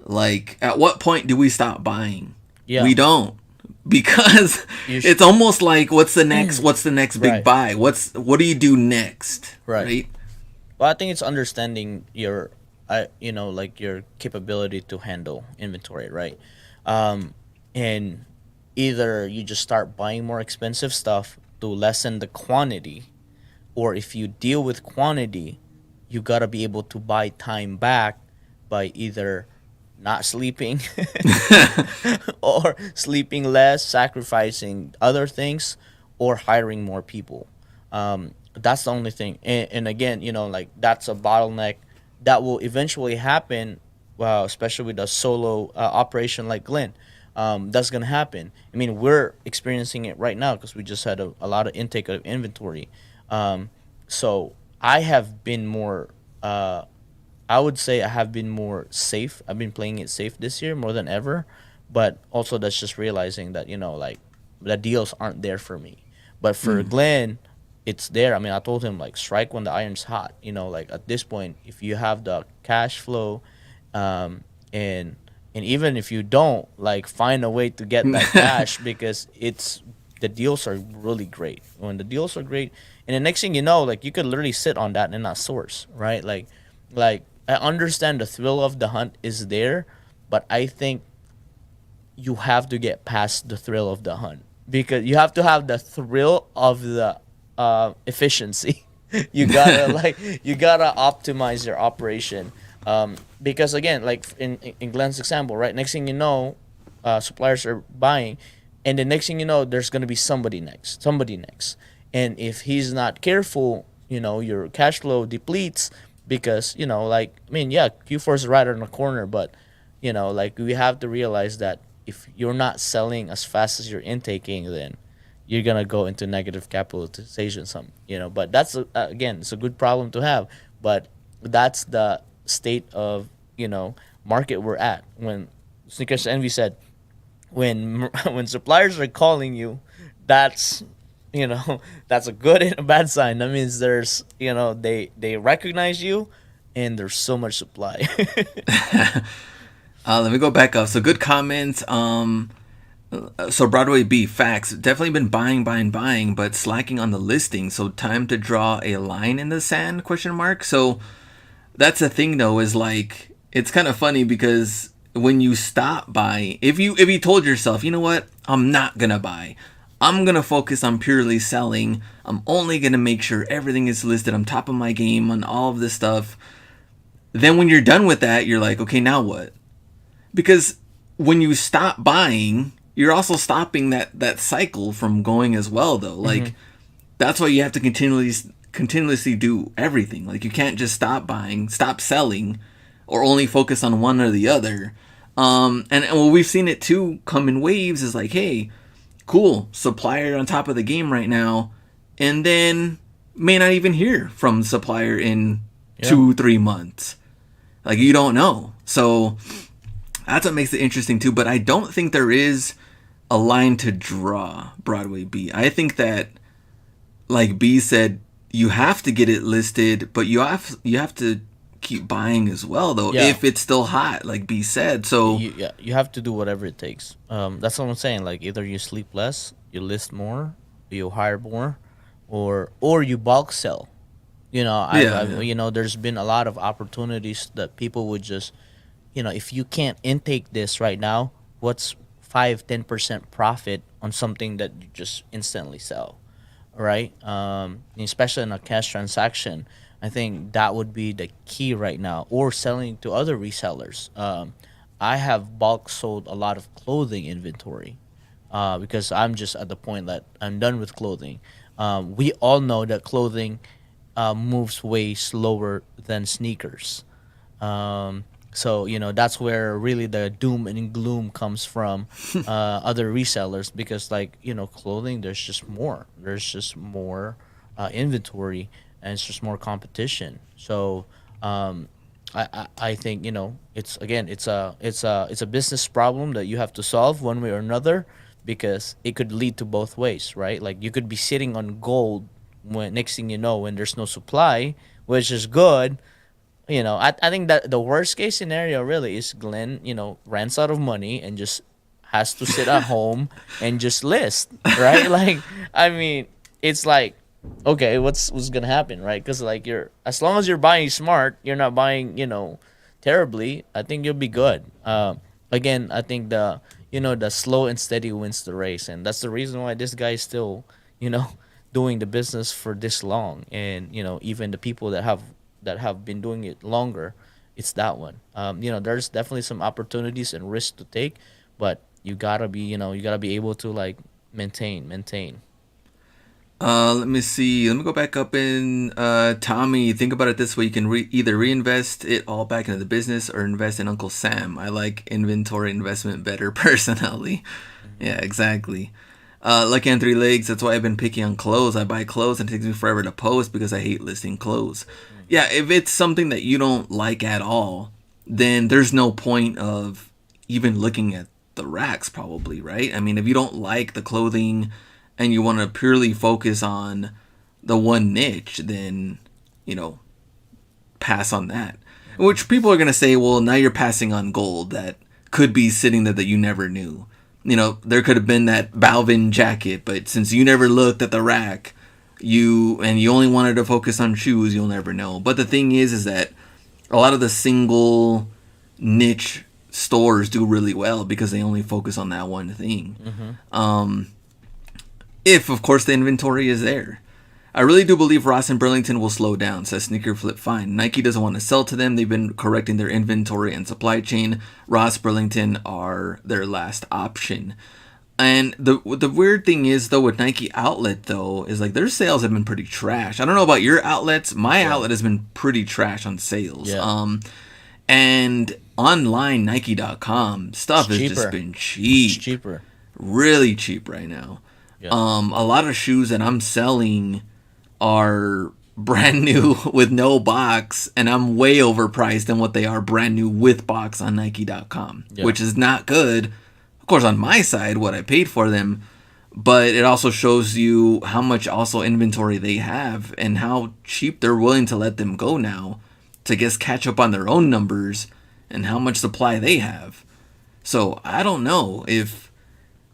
like, at what point do we stop buying? Yeah. We don't. Because it's almost like what's the next big Right. buy? What do you do next? Right. Well, I think it's understanding your, like your capability to handle inventory, right? And either you just start buying more expensive stuff to lessen the quantity, or if you deal with quantity, you gotta be able to buy time back by either not sleeping or sleeping less, sacrificing other things, or hiring more people. That's the only thing. And again, like that's a bottleneck that will eventually happen. Well, especially with a solo operation like Glenn, that's gonna happen. I mean, we're experiencing it right now because we just had a lot of intake of inventory. Um, so I have been more. I would say I have been more safe. I've been playing it safe this year more than ever, but also that's just realizing that like the deals aren't there for me. But for Mm. Glenn, it's there. I mean, I told him like strike when the iron's hot. Like at this point, if you have the cash flow, um, and even if you don't, like find a way to get that cash because the deals are really great. When the deals are great, and the next thing you know, like you could literally sit on that and not source, right? Like I understand the thrill of the hunt is there, but I think you have to get past the thrill of the hunt because you have to have the thrill of the efficiency. You gotta optimize your operation, because again, like in Glenn's example, right? Next thing you know, suppliers are buying, and the next thing you know, there's gonna be somebody next, and if he's not careful, your cash flow depletes because like I mean, yeah, Q4 is right on the corner, but like we have to realize that if you're not selling as fast as you're intaking, then you're gonna go into negative capitalization. But that's again, it's a good problem to have. But that's the state of market we're at. When Sneakers Envy said, when when suppliers are calling you, that's that's a good and a bad sign. That means there's they recognize you, and there's so much supply. Let me go back up. So good comments. So Broadway B facts definitely been buying, but slacking on the listing. So time to draw a line in the sand? Question mark. So that's the thing though. Is like it's kind of funny because when you stop buying, if you told yourself, you know what, I'm not gonna buy. I'm gonna focus on purely selling. I'm only gonna make sure everything is listed. I'm top of my game on all of this stuff. Then when you're done with that, you're like, okay, now what? Because when you stop buying, you're also stopping that cycle from going as well though. Hmm. Like that's why you have to continuously do everything. Like you can't just stop buying, stop selling, or only focus on one or the other. And well, we've seen it too come in waves. Is like, hey, cool, supplier on top of the game right now, and then may not even hear from supplier in Yeah. 2-3 months. Like you don't know. So that's what makes it interesting too. But I don't think there is a line to draw. Broadway B. I think that, like B said, you have to get it listed, but you have to keep buying as well though Yeah. if it's still hot, like B said. So Yeah, you have to do whatever it takes. That's what I'm saying. Like either you sleep less, you list more, you hire more, or you bulk sell. yeah, I've yeah. there's been a lot of opportunities that people would just, if you can't intake this right now, what's 5-10% profit on something that you just instantly sell, right? Especially in a cash transaction, I think that would be the key right now, or selling to other resellers. I have bulk sold a lot of clothing inventory, because I'm just at the point that I'm done with clothing. We all know that clothing moves way slower than sneakers. So that's where really the doom and gloom comes from, other resellers, because like clothing, there's just more inventory, and it's just more competition. So I think it's a business problem that you have to solve one way or another, because it could lead to both ways, right? Like you could be sitting on gold when next thing you know, when there's no supply, which is good. I think that the worst case scenario really is Glenn, runs out of money and just has to sit at home and just list, right? Like, I mean, it's like, okay, what's gonna happen, right? Because like you're, as long as you're buying smart, you're not buying, terribly. I think you'll be good. Again, I think the slow and steady wins the race, and that's the reason why this guy is still, you know, doing the business for this long, and even the people that have been doing it longer, it's that one. There's definitely some opportunities and risks to take, but you gotta be able to like maintain. Let me see. Let me go back up in Tommy. Think about it this way: you can either reinvest it all back into the business or invest in Uncle Sam. I like inventory investment better personally. Hmm. Yeah, exactly. Lucky on three legs. That's why I've been picky on clothes. I buy clothes and it takes me forever to post because I hate listing clothes. Yeah, if it's something that you don't like at all, then there's no point of even looking at the racks, probably, right? I mean, if you don't like the clothing and you want to purely focus on the one niche, then, you know, pass on that. Hmm. Which people are going to say, well, now you're passing on gold that could be sitting there that you never knew. You know, there could have been that Balvin jacket, but since you never looked at the rack, you only wanted to focus on shoes, you'll never know. But the thing is that a lot of the single niche stores do really well because they only focus on that one thing. Hmm. Um, if, of course, the inventory is there. I really do believe Ross and Burlington will slow down, says Sneaker Flip Fine. Nike doesn't want to sell to them. They've been correcting their inventory and supply chain. Ross, Burlington are their last option. And the weird thing is though with Nike Outlet though is like their sales have been pretty trash. I don't know about your outlets. My Yeah. outlet has been pretty trash on sales. Yeah. And online Nike.com It's stuff has just cheaper. been It's cheap, cheaper. really cheap right now. Yeah. A lot of shoes that I'm selling are brand new with no box, and I'm way overpriced than what they are brand new with box on Nike.com, Yeah. which is not good. Of course, on my side, what I paid for them, but it also shows you how much also inventory they have and how cheap they're willing to let them go now to just catch up on their own numbers and how much supply they have. So I don't know if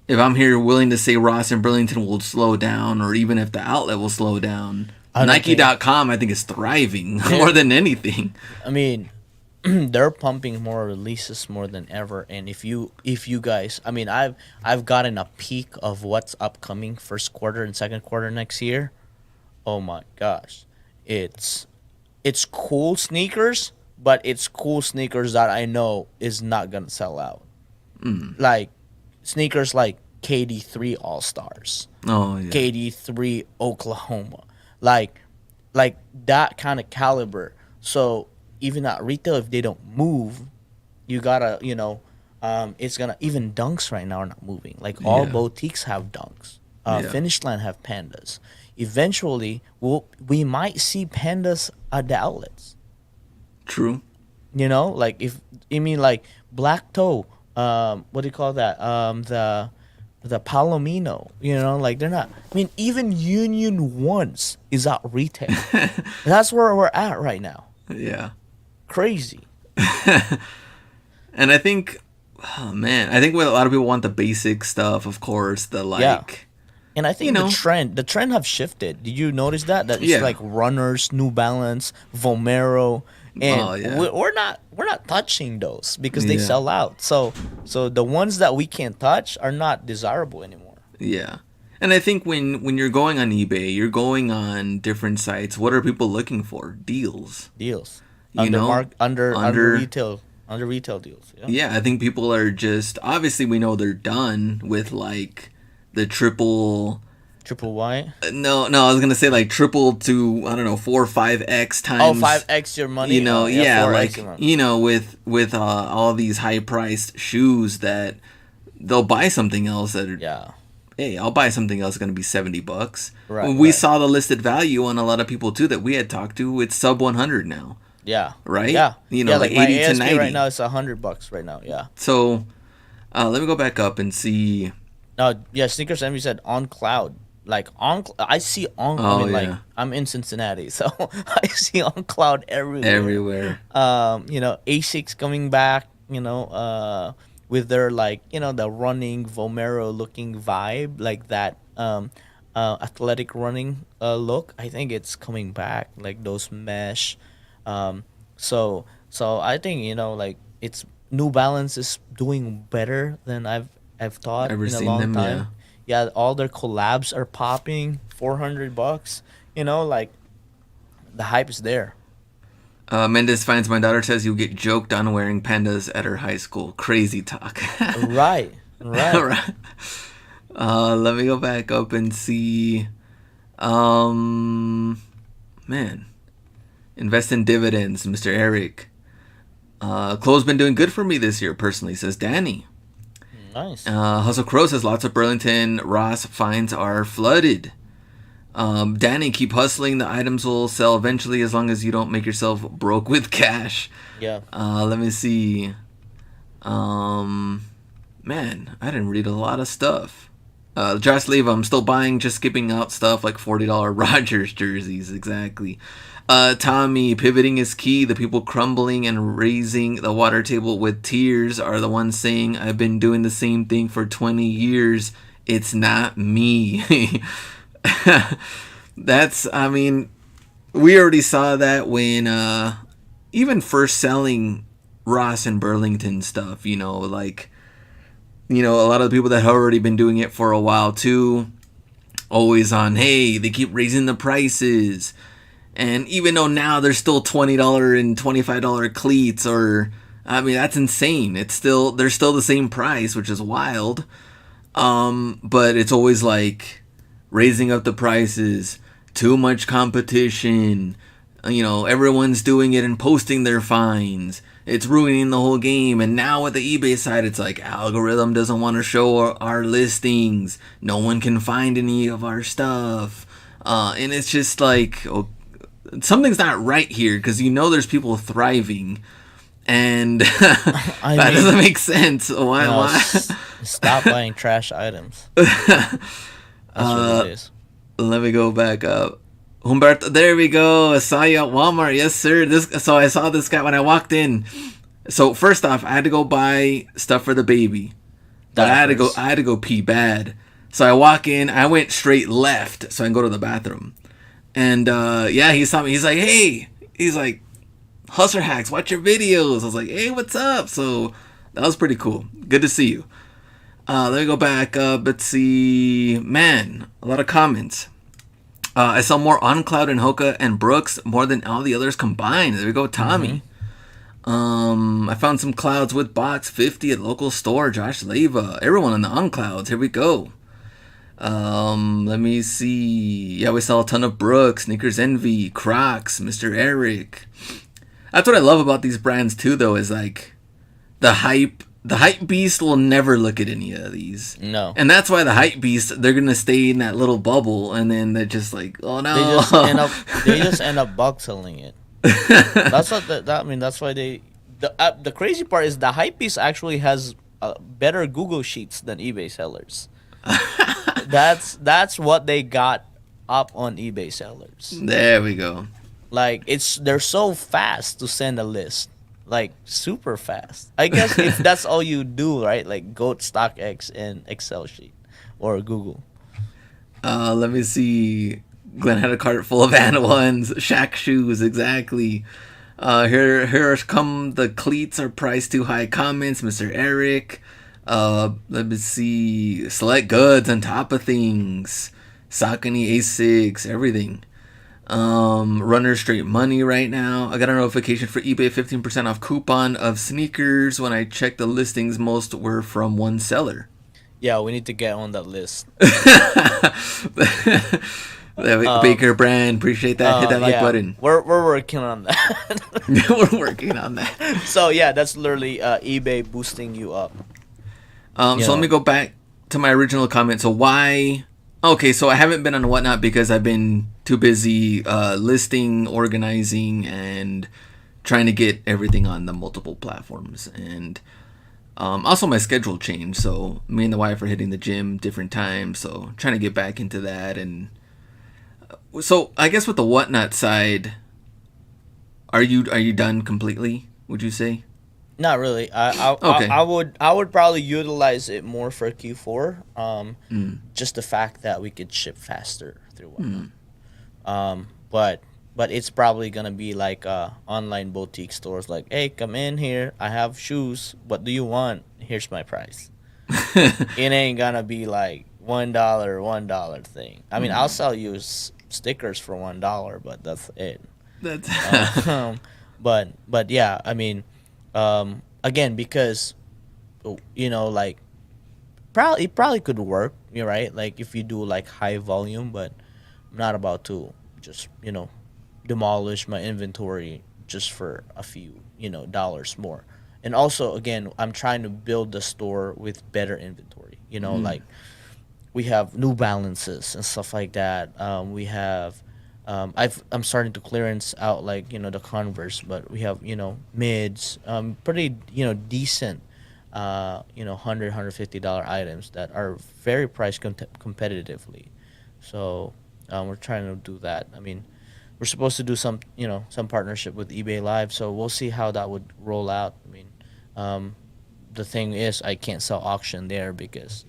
I'm here willing to say Ross and Burlington will slow down or even if the outlet will slow down. I don't think Nike.com I think is thriving more they're. than anything. I mean, they're pumping more releases more than ever. And if you guys, I mean, I've gotten a peek of what's upcoming first quarter and second quarter next year. Oh my gosh, it's it's cool sneakers, but it's cool sneakers that I know is not gonna sell out. Like sneakers like KD3 All Stars, Oh yeah. KD3 Oklahoma, like like that kind of caliber. So even at retail, if they don't move, you gotta it's gonna even Dunks right now are not moving. Like all Yeah. boutiques have Dunks. Yeah. Finish Line have Pandas. Eventually, we might see Pandas at the outlets. True. Like if you mean like Black Toe, what do you call that? The Palomino. Like they're not. I mean, even Union Ones is at retail. That's where we're at right now. Yeah. Crazy. And I think oh man, I think what a lot of people want the basic stuff, of course, the Yeah. like And I you think the know, trend have shifted. Did you notice that? That it's yeah. like runners, New Balance, Vomero, and Oh yeah. we're not touching those because they Yeah. sell out. So the ones that we can't touch are not desirable anymore. Yeah. And I think when you're going on eBay, you're going on different sites, what are people looking for? Deals. Deals You know? Under under retail deals. Yeah. yeah, I think people are just obviously we know they're done with like the triple Triple Y. no, I was gonna say like triple to I don't know 4 or 5x Oh, times. 5x your money. Yeah, 4x like your money. with all these high priced shoes that they'll buy something else that Yeah. hey, I'll buy something else going to be $70. Right. We Right. saw the listed value on a lot of people too that we had talked to. It's sub 100 now, Yeah. right? Yeah. You know, Yeah. like Like my 80 to ASP 90. right now is $100 right now. Yeah. So let me go back up and see. Yeah. Sneakers Envy said on cloud. Like I see on. I Oh mean, like yeah, I'm in Cincinnati, so I see on cloud everywhere. everywhere. Asics coming back. With their like the running Vomero looking vibe, like that athletic running look. I think it's coming back, like those mesh. So I think like it's New Balance is doing better than I've thought Ever in a seen long them? Yeah. time. Yeah, all their collabs are popping. $400. Like the hype is there. Mendez finds my daughter says you'll get joked on wearing pandas at her high school. Crazy talk. Right, right. Right. Let me go back up and see. Man, invest in dividends, Mr. Eric. Chloe's been doing good for me this year, personally, says Danny. Nice. Hustle Crow says lots of Burlington Ross finds are flooded. Danny, keep hustling. The items will sell eventually as long as you don't make yourself broke with cash. Yeah. Let me see. Man, I didn't read a lot of stuff. Josh Leva, I'm still buying, just skipping out stuff like $40 Rogers jerseys. Exactly. Tommy, pivoting is key. The people crumbling and raising the water table with tears are the ones saying, I've been doing the same thing for 20 years. It's not me. I mean, we already saw that when even first selling Ross and Burlington stuff, a lot of the people that have already been doing it for a while too, always on, hey, they keep raising the prices. And even though now there's still $20 and $25 cleats, that's insane. They're still the same price, which is wild. But it's always like raising up the prices, too much competition. Everyone's doing it and posting their finds. It's ruining the whole game. And now with the eBay side, it's like algorithm doesn't want to show our listings. No one can find any of our stuff. And it's just like, something's not right here, because there's people thriving, and that doesn't make sense. Why? Stop buying trash items. That's what it is. Let me go back up. Humberto, there we go. I saw you at Walmart. Yes, sir. So I saw this guy when I walked in. So first off, I had to go buy stuff for the baby, but I had to go pee bad. So I walk in. I went straight left so I can go to the bathroom. And he saw me. He's like, hey, Hustler Hacks, watch your videos. I was like, hey, what's up? So that was pretty cool. Good to see you. Let me go back up. Let's see. Man, a lot of comments. I sell more on Cloud and Hoka and Brooks more than all the others combined. There we go, Tommy. I found some clouds with box 50 at local store. Josh Leva. Everyone on the on clouds. Here we go. Let me see. Yeah, we sell a ton of Brooks, Sneakers Envy, Crocs, Mr. Eric. That's what I love about these brands too, though, is like the hype beast will never look at any of these. No. And that's why the hype beast, they're gonna stay in that little bubble, and then they're just like, oh no. They just end up bug selling it. That's why the crazy part is the hype beast actually has better Google Sheets than eBay sellers. That's what they got up on eBay sellers. There we go. Like, they're so fast to send a list, like super fast. I guess if that's all you do, right? Like go to StockX and Excel sheet or Google. Let me see. Glenn had a cart full of Ant ones, Shaq shoes, exactly. Here come the cleats are priced too high. Comments, Mr. Eric. Let me see. Select goods on top of things. Saucony A6, everything. Runner straight money right now. I got a notification for eBay 15% off coupon of sneakers. When I checked the listings, most were from one seller. Yeah, we need to get on that list. Baker brand, appreciate that. Hit that like button. We're working on that. We're working on that. So yeah, that's literally eBay boosting you up. So let me go back to my original comment. So why? Okay, so I haven't been on Whatnot because I've been too busy listing, organizing, and trying to get everything on the multiple platforms. And also my schedule changed. So me and the wife are hitting the gym different times. So trying to get back into that. And so I guess with the Whatnot side, are you done completely? Would you say? Not really. I would probably utilize it more for Q4. Just the fact that we could ship faster through Whatnot. But it's probably gonna be like online boutique stores. Like, hey, come in here. I have shoes. What do you want? Here's my price. It ain't gonna be like $1 thing. I mean, I'll sell you stickers for $1, but that's it. But yeah, I mean, again, because like probably could work. You're right. Like if you do like high volume, but I'm not about to just demolish my inventory just for a few dollars more. And also, again, I'm trying to build the store with better inventory. Like we have New Balances and stuff like that. We have I'm starting to clearance out like the Converse, but we have mids, pretty decent, $150 items that are very priced competitively. So we're trying to do that. I mean, we're supposed to do some partnership with eBay Live, so we'll see how that would roll out. I mean, the thing is, I can't sell auction there because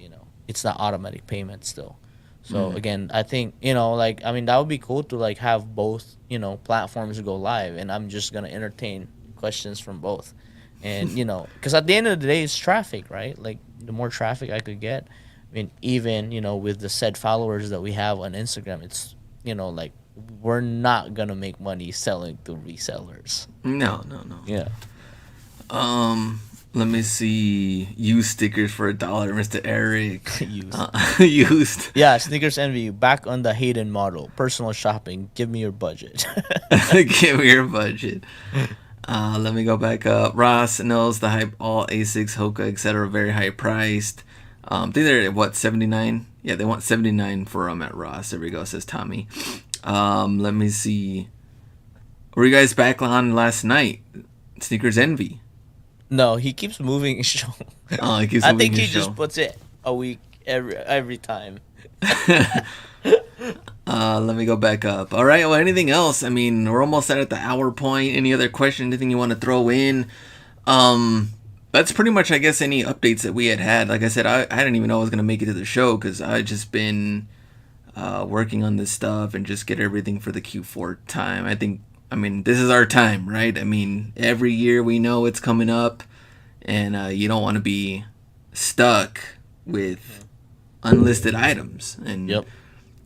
it's not automatic payment still. So again, I think like I mean that would be cool to like have both platforms go live, and I'm just gonna entertain questions from both, and because at the end of the day, it's traffic, right? Like the more traffic I could get, I mean, even with the said followers that we have on Instagram, it's like we're not gonna make money selling to resellers. No, no, no. Yeah. Let me see. Used stickers for $1, Mr. Eric. Used. Used. Yeah, Sneakers Envy back on the Hayden model. Personal shopping. Give me your budget. Give me your budget. Let me go back up. Ross knows the hype. All Asics, Hoka, etc. Very high priced. I think they're at what, 79? Yeah, they want 79 for them at Ross. There we go, says Tommy. Let me see. Were you guys back on last night? Sneakers Envy. No, he keeps moving his show. Oh, he keeps I moving think he his show. just puts it a week every time. Let me go back up. All right. Well, anything else? I mean, we're almost at the hour point. Any other question? Anything you want to throw in? That's pretty much, I guess, any updates that we had. Like I said, I didn't even know I was gonna make it to the show because I just been working on this stuff and just get everything for the Q4 time. I mean, this is our time, right? I mean, every year we know it's coming up, and you don't want to be stuck with unlisted items. And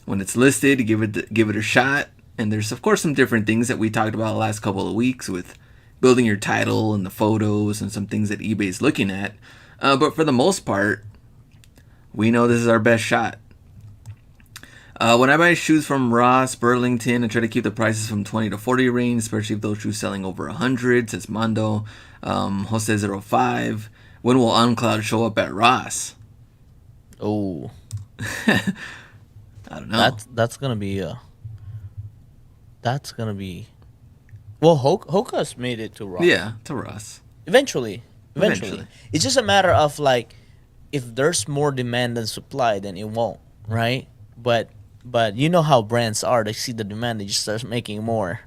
when it's listed, give it a shot. And there's of course some different things that we talked about the last couple of weeks with building your title and the photos and some things that eBay's looking at. But for the most part, we know this is our best shot. When I buy shoes from Ross, Burlington, I try to keep the prices from 20 to 40 range, especially if those shoes selling over 100, says Mondo. Jose05. When will OnCloud show up at Ross? Oh. I don't know. That's gonna be well, Hoka's made it to Ross. Yeah, to Ross. Eventually. It's just a matter of like if there's more demand than supply, then it won't, right? But you know how brands are. They see the demand, they just start making more.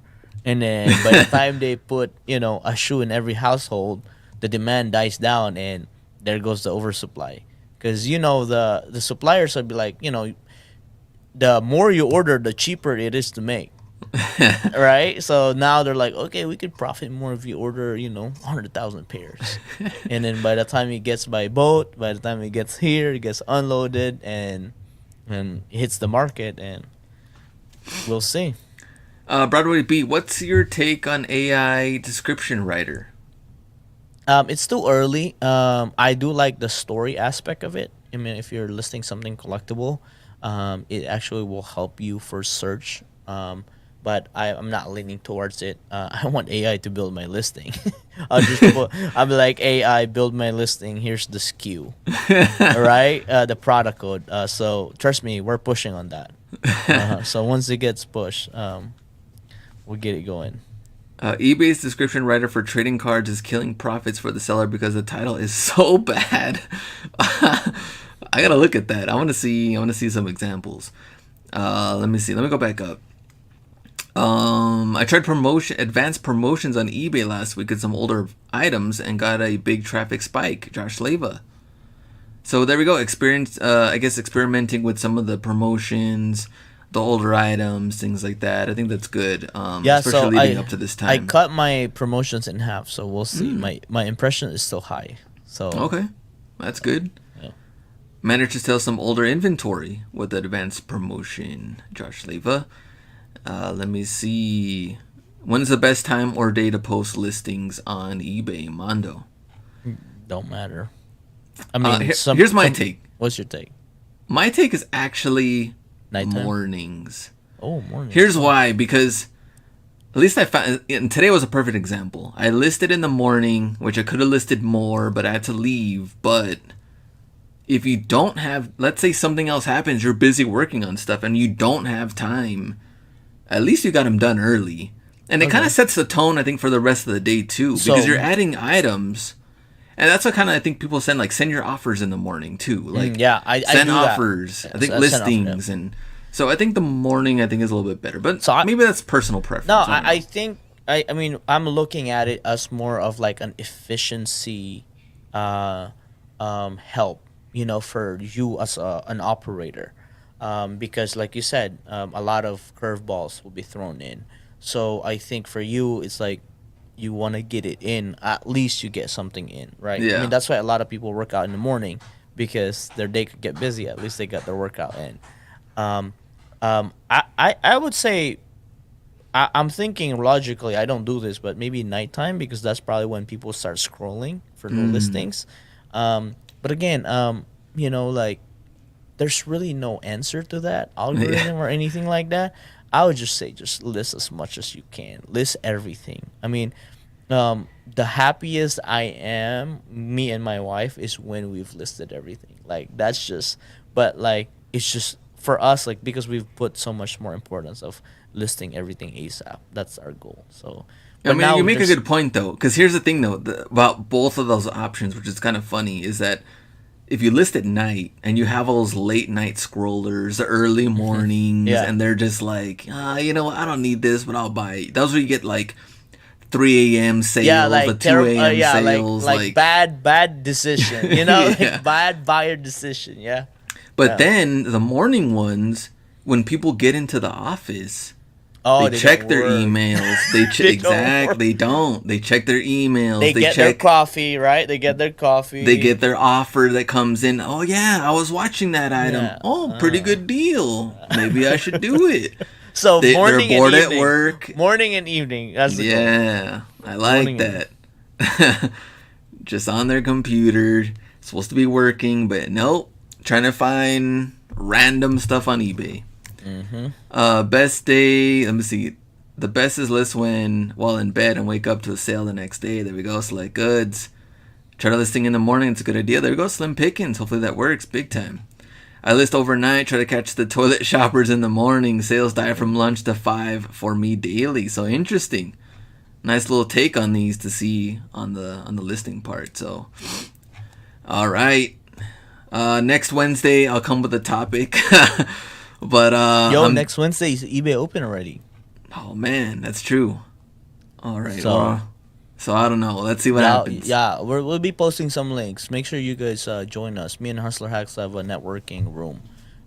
And then by the time they put, a shoe in every household, the demand dies down and there goes the oversupply. Because, the suppliers will be like, the more you order, the cheaper it is to make. Right? So now they're like, okay, we could profit more if you order, 100,000 pairs. And then by the time it gets by boat, by the time it gets here, it gets unloaded and hits the market, and we'll see. Broadway B, what's your take on AI description writer? It's still early. I do like the story aspect of it. I mean, if you're listing something collectible, it actually will help you for search. But I'm not leaning towards it. I want AI to build my listing. I'll be like, AI, build my listing. Here's the SKU, all right? The product code. So trust me, we're pushing on that. So once it gets pushed, we'll get it going. eBay's description writer for trading cards is killing profits for the seller because the title is so bad. I gotta look at that. I want to see some examples. Let me see. Let me go back up. I tried advanced promotions on eBay last week with some older items and got a big traffic spike. Josh Leva. So there we go. Experimenting with some of the promotions, the older items, things like that. I think that's good. Especially leading up to this time. I cut my promotions in half, so we'll see. My impression is still high. So okay, that's good. Yeah. Managed to sell some older inventory with the advanced promotion. Josh Leva. Let me see. When's the best time or day to post listings on eBay, Mondo? Don't matter. I mean, here's my take. What's your take? My take is actually Nighttime? mornings. Oh, morning. Here's why, because at least I found, and today was a perfect example. I listed in the morning, which I could have listed more, but I had to leave. But if you don't have, let's say something else happens, you're busy working on stuff and you don't have time, at least you got them done early. And it kind of sets the tone, I think, for the rest of the day too, because you're adding items. And that's what kind of I think people send your offers in the morning too. Like I send do offers. that. I think listings and so I think the morning I think is a little bit better. But maybe that's personal preference. No, I think I mean I'm looking at it as more of like an efficiency help, for you as an operator. Because like you said, a lot of curveballs will be thrown in. So I think for you it's like you want to get it in, at least you get something in, right? Yeah. I mean, that's why a lot of people work out in the morning because their day could get busy. At least they got their workout in. I would say I'm thinking logically. I don't do this, but maybe nighttime because that's probably when people start scrolling for new listings. But again, like there's really no answer to that algorithm or anything like that. I would just say just list as much as you can. List everything. I mean, the happiest I am, me and my wife, is when we've listed everything. Like that's just, but like it's just for us, like because we've put so much more importance of listing everything ASAP. That's our goal. So, I mean, you make a good point though, because here's the thing though about both of those options, which is kind of funny, is that if you list at night and you have all those late night scrollers, the early mornings, and they're just like, I don't need this, but I'll buy it. Those where you get like 3 a.m. sales, the 2 a.m. sales. Like bad decision, like bad buyer decision, But then the morning ones, when people get into the office, they check their emails. They don't. They check their emails. They get their coffee, right? They get their coffee. They get their offer that comes in. Oh yeah, I was watching that item. Yeah. Oh, pretty good deal. Maybe I should do it. So morning they're bored and evening. At work. Morning and evening. That's the goal. I like that. Just on their computer, supposed to be working, but nope. Trying to find random stuff on eBay. Best day. Let me see. The best is list when while in bed and wake up to a sale the next day. There we go. Select goods. Try to listing in the morning. It's a good idea. There we go. Slim pickings. Hopefully that works big time. I list overnight. Try to catch the toilet shoppers in the morning. Sales die from lunch to 5 for me daily. So interesting. Nice little take on these to see on the listing part. So, all right. Next Wednesday I'll come with a topic. But next Wednesday is eBay open already. Oh man, that's true. All right. So I don't know. Let's see what happens. Yeah, we'll be posting some links. Make sure you guys join us. Me and Hustler Hacks have a networking room.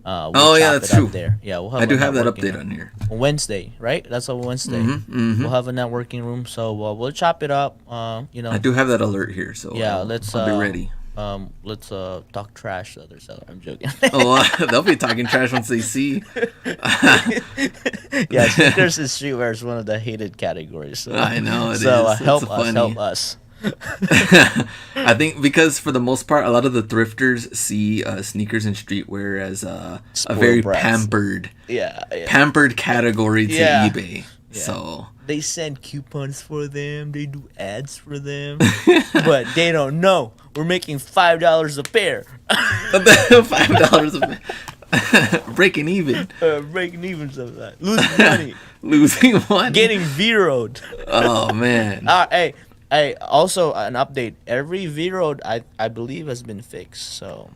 That's true. There. Yeah, we'll have. I do have that update on here. Wednesday, right? That's a Wednesday. We'll have a networking room, so we'll chop it up. I do have that alert here, so I'll be ready. Let's talk trash to the other seller. I'm joking. They'll be talking trash once they see. Yeah, sneakers and streetwear is one of the hated categories. So. I know it is. Help us. I think because for the most part, a lot of the thrifters see sneakers and streetwear as a very pampered category to eBay. Yeah. So they send coupons for them. They do ads for them, but they don't know we're making $5 a pair. $5 a pair. Breaking even. Breaking even sometimes. Losing money. Losing money. Getting zeroed. Oh man. Hey, also an update. Every V-Road I believe has been fixed, so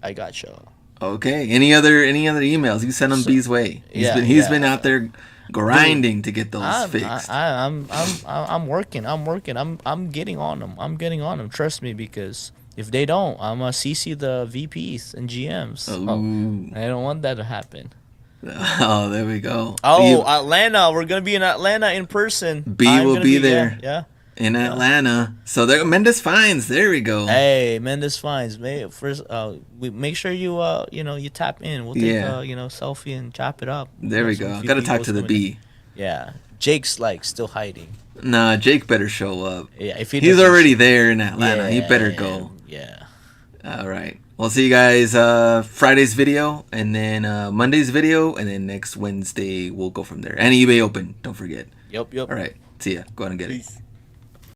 I got you. Okay. Any other emails? You send them B's way. He's been out there grinding to get those fixed. I'm working. I'm getting on them. Trust me, because if they don't, I'm gonna CC the VPs and GMs. I don't want that to happen. Oh, there we go. Oh, Atlanta. We're gonna be in Atlanta in person. B will be there. Yeah. In Atlanta. So there, Mendes Finds. There we go. Hey, Mendes Finds. First, we make sure you you tap in. We'll take selfie and chop it up. There we go. Got to talk to the B. Yeah, Jake's like still hiding. Nah, Jake better show up. Yeah, if he He's doesn't, already there in Atlanta. He better yeah, go. yeah. All right. We'll see you guys Friday's video, and then Monday's video, and then next Wednesday we'll go from there. And eBay Open, don't forget. Yep. All right. See ya. Go ahead and get it. Peace.